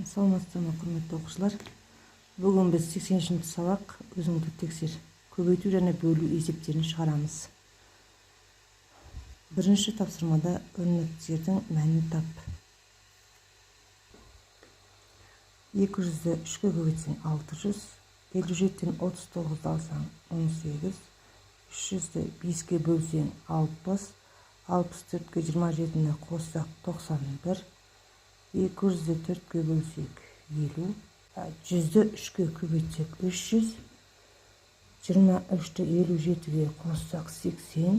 Саламатсыздар ма, құрметті оқушылар. Бүгін біз 80-ші сабақ өзіңді тексер, көбейту және бөлу есептерін шығарамыз. Бірінші тапсырмада өрнектердің мәнін тап. 200-ді 3-ке көбейтсең 600, 57-тен 39-ды алсаң 18, 300-ді 5-ке бөлсең 60, 64-ке 27-ні қоссақ 91, 200-ді 4-ке бөлсек 50, 100-ді 3-ке көбейтсек 300, 23-ті 57-ге қоссақ 80,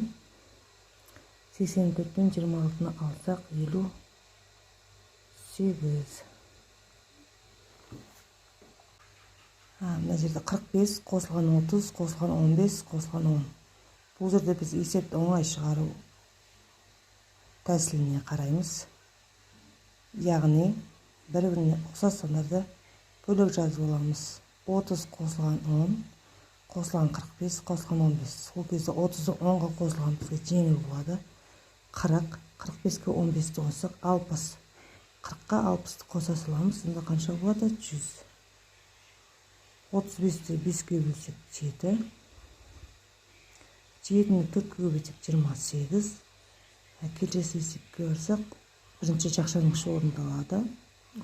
84-тен 26-ны алсақ 58. Мына жерде 45 қосылған 30, қосылған 15, қосылған 10. Бұл жерде біз есепті оңай шығару тәсіліне қараймыз. Яғни бір-біріне ұқсас сандарды бөлек жазып аламыз. 30 қосылған 10, қосылған 45, қосылған 15. Сол кезде 30-ды 10-ға қосылған бізге жеңіл болады. 40, 45-ке 15-ті қоссақ 60. 40-қа 60-ты қоса саламыз. Сонда қанша болады? 100. 35-ті 5-ке бөлсек 7. 7-ні 4-ке көбейтсек 28. Келесі есепке барсақ, бірінші жақшаның орындалады.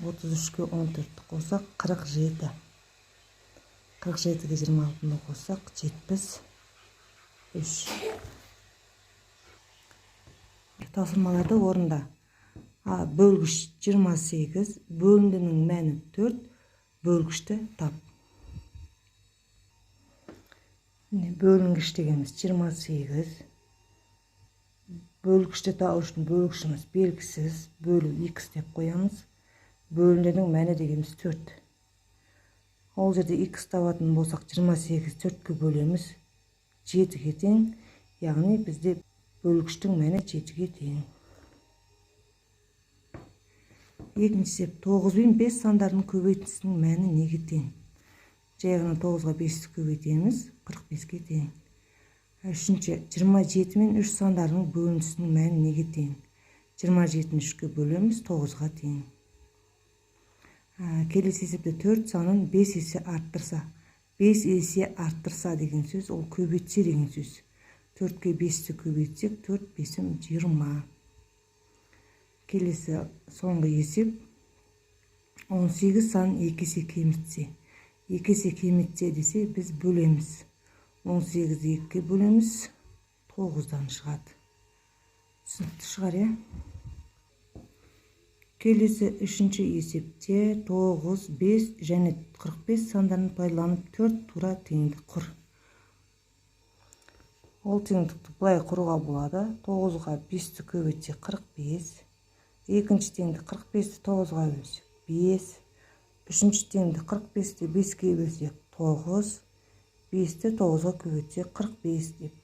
33-ке 14-ті қоссақ 47. 47-ге 26-ны қоссақ 73. Тапсырмаларды орында. Бөлгіш 28, бөліндінің мәні 4, бөлгішті тап. Бөлінгіш дегеніміз 28. Бөлгішті тау үшін бөлгішіміз белгісіз, бөлу x деп қоямыз. Бөліндінің мәні дегеніміз 4. Ол жерде x табатын болсақ 28 4-ке бөлеміз 7-ге тең. Яғни бізде бөлгіштің мәні 7-ге тең. Екінші есеп 9 мен 5 сандарының көбейтісінің мәні неге тең? Жай ғана 9-ға 5-ті көбейтеміз, 45-ке тең. Үшінші 27 мен 3 сандарының бөлінісінің мәні неге тең? 27-ні 3-ке бөлеміз, 9-ға тең. Келесі есепте 4 санын 5 есе арттырса. 5 есе арттырса деген сөз, ол көбейтсе деген сөз. 4-ке 5-ті көбейтсек, 4 5-ім 20. Келесі соңғы есеп 18 санын 2 есе кемітсе. 2 есе кемітсе десе біз бөлеміз. 18-ді 2-ке бөлеміз, 9-дан шығады. Түсінікті шығар, е? Келесі үшінші есепте 9, 5 және 45 сандарын пайдаланып 4 тура теңдік құр. Ол теңдікті бұлай құруға болады. 9-ға 5-ті көбейтсек 45. Екінші теңдік 45-ті 9-ға бөлсек 5. Үшінші теңдік 45-ті 5-ке бөлсек 9. 5-ті 9-ға көбейтсек 45 деп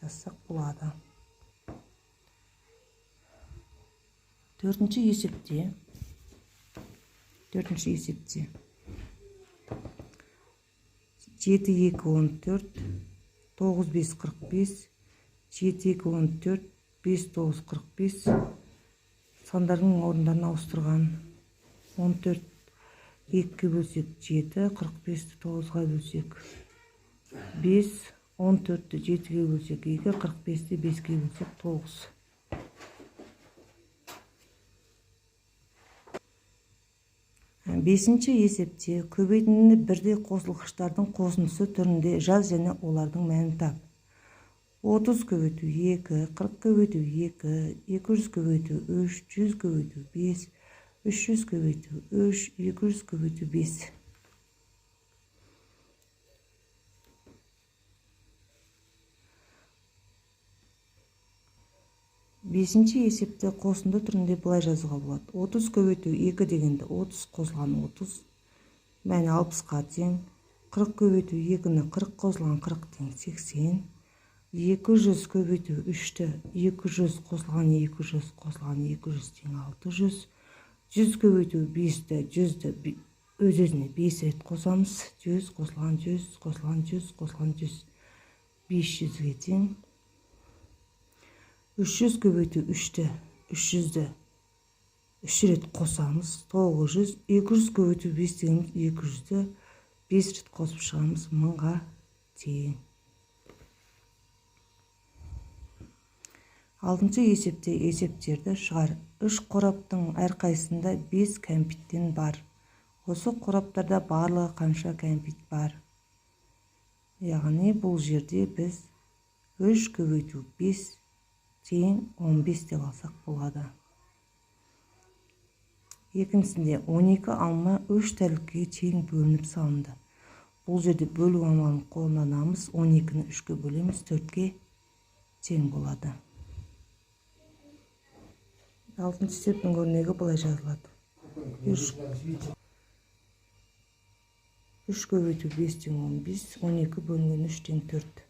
жазсақ болады. Төртінші есепте 7, 2, 14, 9, 5, 45, 7, 2, 14, 5, 9, 45 сандардың орындарын ауыстырған. 14 2-ке бөлсек 7, 45-ті 9-ға бөлсек 5, 14-ті 7-ге бөлсек 2, 45-ті 5-ке бөлсек 9. Бесінші есепте көбейтіндіні бірдей қосылғыштардың қосындысы түрінде жаз және олардың мәнін тап. 30 көбейту 2, 40 көбейту 2, 200 көбейту 3, 100 көбейту 5, 300 көбейту 3, 200 көбейту 5. Бесінші есепті қосынды түрінде былай жазуға болады. 30 көбейту 2 дегенде 30 қосылған 30, мәні 60-қа тең. 40 көбейту 2-ні 40 қосылған 40 тең 80. 200 көбейту 3-ті 200 қосылған 200 қосылған 200 тең 600. 100 көбейту 5-ті 100-ді өз-өзіне 5 рет қосамыз. 100 қосылған 100 қосылған 100 қосылған 100 500-ге тең. 300 көбейту 3-ті 300-ді 3 рет қосамыз. 900, 200 көбейту 5 дегеніміз 200-ді 5 рет қосып шығамыз, 1000-ға тең. Алтыншы есепте есептерді шығар. 3 қораптың әрқайсында 5 кәмпиттен бар. Осы қораптарда барлығы қанша кәмпит бар? Яғни бұл жерде біз 3 көбейту 5 тең 15 деп алсақ болады. Екіншісінде 12 алма 3 тәлікке тең бөлініп салынды. Бұл жерде бөлу амалын қолданамыз. 12-ні 3-ке бөлеміз, 4-ке тең болады. Алтыншы есептің өрнегі былай жазылады. 3 көбейту 5 тең 15, 12 бөлінген 3 тең 4.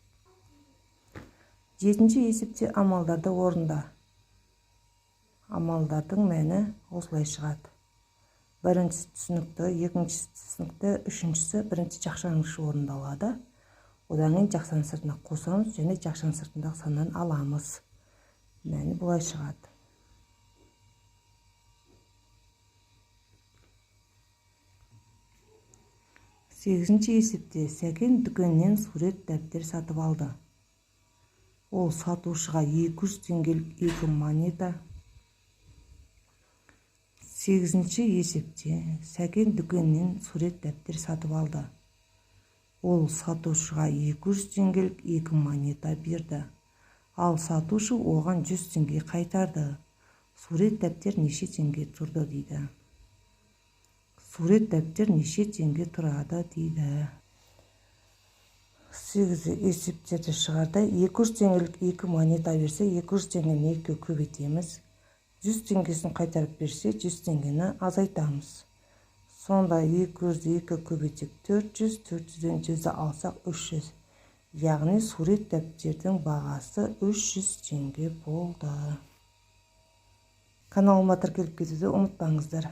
Жетінші есепте амалдарды орында. Амалдардың мәні осылай шығады. Бірінші түсінікті, екінші түсінікті, үшіншісі бірінші жақшаның іші орындалады. Одан кейін жақшаның сыртына қосамыз және жақшаның сыртындағы саннан аламыз. Мәні бұлай шығады. Сегізінші есепте Сәкен дүкеннен сурет дәптер сатып алды. Ол сатушыға 200 теңгелік 2 монета. Сегізінші есепте Сәкен дүкеннен сурет дәптер сатып алды. Ол сатушыға 200 теңгелік 2 монета берді. Ал сатушы оған 100 теңге қайтарды. Сурет дәптер неше теңге тұрды дейді. Сурет дәптер неше теңге тұрады дейді. 8 есептерді шығарда 200 теңгелік 2 монета берсе, 200 теңгені 2-ге көбейтеміз. 100 теңгесін қайтарып берсе, 100 теңгені азайтамыз. Сонда 200-ді 2-ге көбейтсек 400, 400-ден 100-ді алсақ 300. Яғни сурет дәптердің бағасы 300 теңге болды. Каналыма тіркеліп кетуді ұмытпаңыздар.